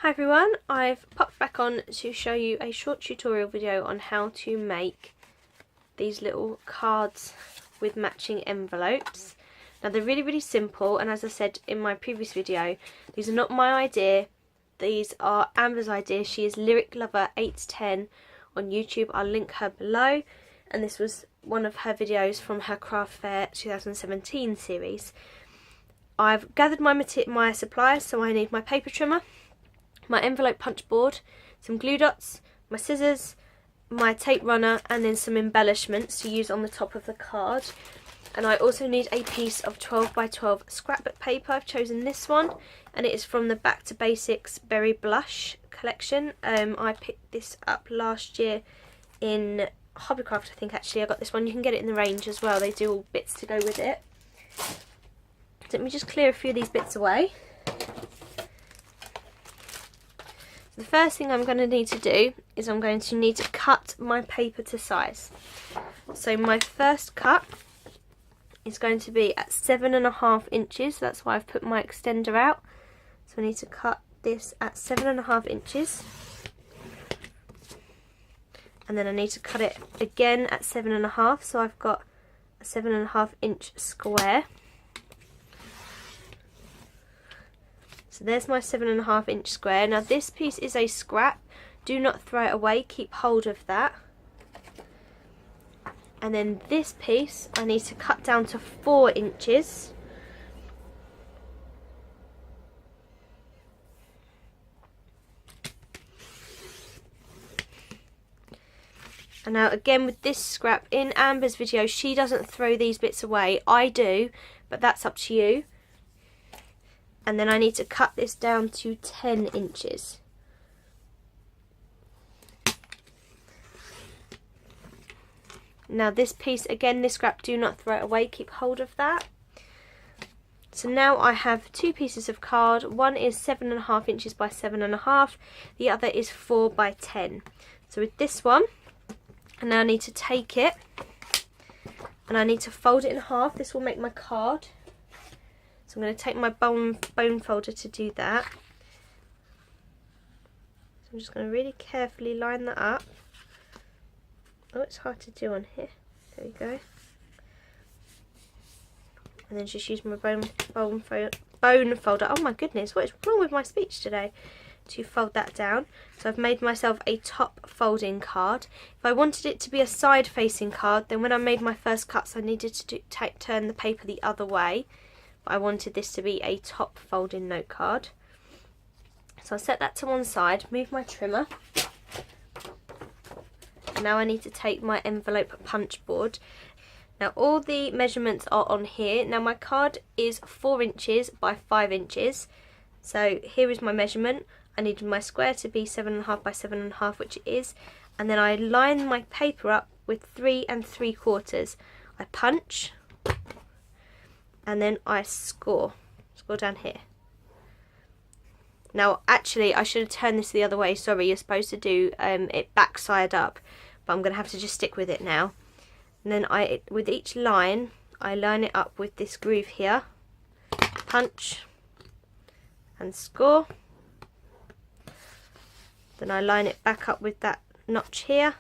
Hi everyone, I've popped back on to show you a short tutorial video on how to make these little cards with matching envelopes. Now they're really simple, and as I said in my previous video, these are not my idea, these are Amber's idea. She is Lyric Lover 810 on YouTube, I'll link her below, and this was one of her videos from her Craft Fair 2017 series. I've gathered my supplies, so I need my paper trimmer, my envelope punch board, some glue dots, my scissors, my tape runner, and then some embellishments to use on the top of the card. And I also need a piece of 12 by 12 scrapbook paper. I've chosen this one, and it is from the Back to Basics Berry Blush collection. I picked this up last year in Hobbycraft, I think actually. I got this one. You can get it in the range as well. They do all bits to go with it. Let me just clear a few of these bits away. The first thing I'm going to need to do is I'm going to need to cut my paper to size. So my first cut is going to be at 7.5 inches. That's why I've put my extender out. So I need to cut this at 7.5 inches. And then I need to cut it again at 7.5. So I've got a 7.5 inch square. So there's my 7.5 inch square. Now this piece is a scrap. Do not throw it away, keep hold of that. And then this piece I need to cut down to 4 inches. And now again with this scrap, in Amber's video she doesn't throw these bits away. I do, but that's up to you. And then I need to cut this down to 10 inches. Now this piece, again this scrap, do not throw it away, keep hold of that. So now I have two pieces of card. One is 7.5 inches by 7.5, the other is 4 by 10. So with this one, I now need to take it and I need to fold it in half. This will make my card. So I'm going to take my bone folder to do that. So I'm just going to really carefully line that up. Oh, it's hard to do on here. There we go. And then just use my bone folder. Oh my goodness, what is wrong with my speech today? To fold that down. So I've made myself a top folding card. If I wanted it to be a side facing card, then when I made my first cuts I needed to turn the paper the other way. I wanted this to be a top folding note card. So I'll set that to one side, move my trimmer. And now I need to take my envelope punch board. Now all the measurements are on here. Now my card is 4 inches by 5 inches. So here is my measurement. I needed my square to be 7.5 by 7.5, which it is. And then I line my paper up with 3 3/4. I punch. And then I score down here. Now actually I should have turned this the other way, sorry, you're supposed to do it backside up, but I'm going to have to just stick with it now. And then with each line, I line it up with this groove here, punch and score. Then I line it back up with that notch here,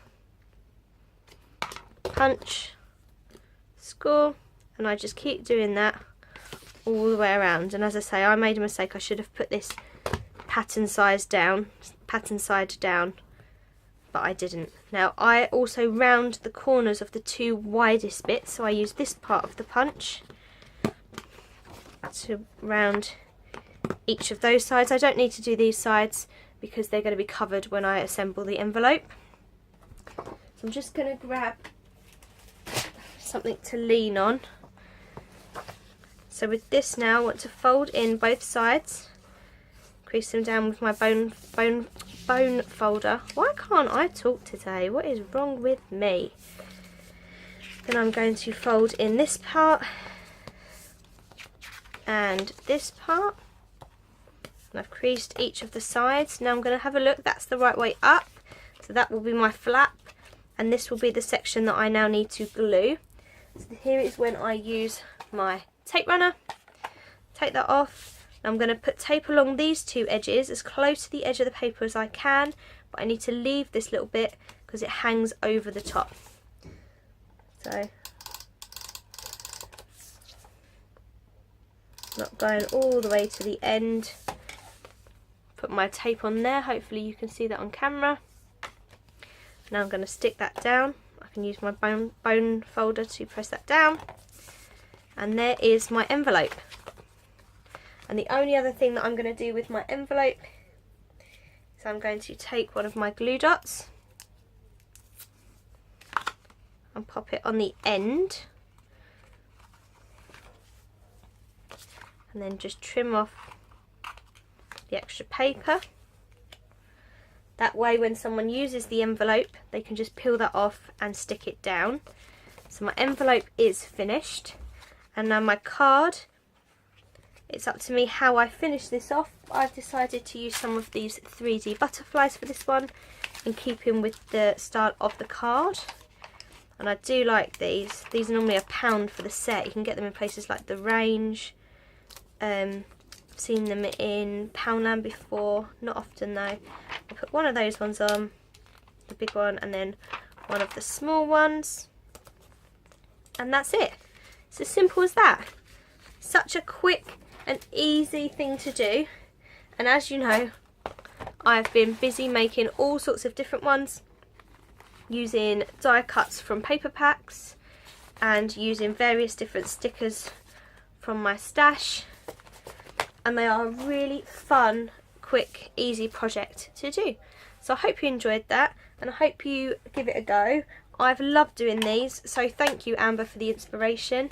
punch, score. And I just keep doing that all the way around. And as I say, I made a mistake. I should have put this pattern side down, but I didn't. Now I also round the corners of the two widest bits. So I use this part of the punch to round each of those sides. I don't need to do these sides because they're going to be covered when I assemble the envelope. So I'm just going to grab something to lean on. So with this now, I want to fold in both sides, crease them down with my bone folder. Why can't I talk today? What is wrong with me? Then I'm going to fold in this part and this part. And I've creased each of the sides. Now I'm going to have a look. That's the right way up. So that will be my flap, and this will be the section that I now need to glue. So here is when I use my tape runner, take that off. I'm going to put tape along these two edges as close to the edge of the paper as I can, but I need to leave this little bit because it hangs over the top. So not going all the way to the end. Put my tape on there, hopefully you can see that on camera. Now I'm going to stick that down. I can use my bone folder to press that down. And there is my envelope. And the only other thing that I'm going to do with my envelope is I'm going to take one of my glue dots and pop it on the end. And then just trim off the extra paper. That way when someone uses the envelope, they can just peel that off and stick it down. So my envelope is finished. And now my card, it's up to me how I finish this off. I've decided to use some of these 3D butterflies for this one, in keeping with the style of the card. And I do like these. These are normally £1 for the set. You can get them in places like The Range. I've seen them in Poundland before, not often though. I'll put one of those ones on, the big one, and then one of the small ones. And that's it. It's as simple as that. Such a quick and easy thing to do. And as you know, I've been busy making all sorts of different ones, using die cuts from paper packs and using various different stickers from my stash. And they are a really fun, quick, easy project to do. So I hope you enjoyed that, and I hope you give it a go. I've loved doing these, so thank you, Amber, for the inspiration.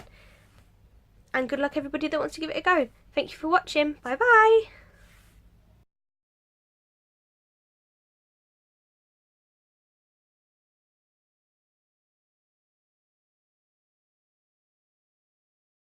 And good luck everybody that wants to give it a go. Thank you for watching. Bye bye.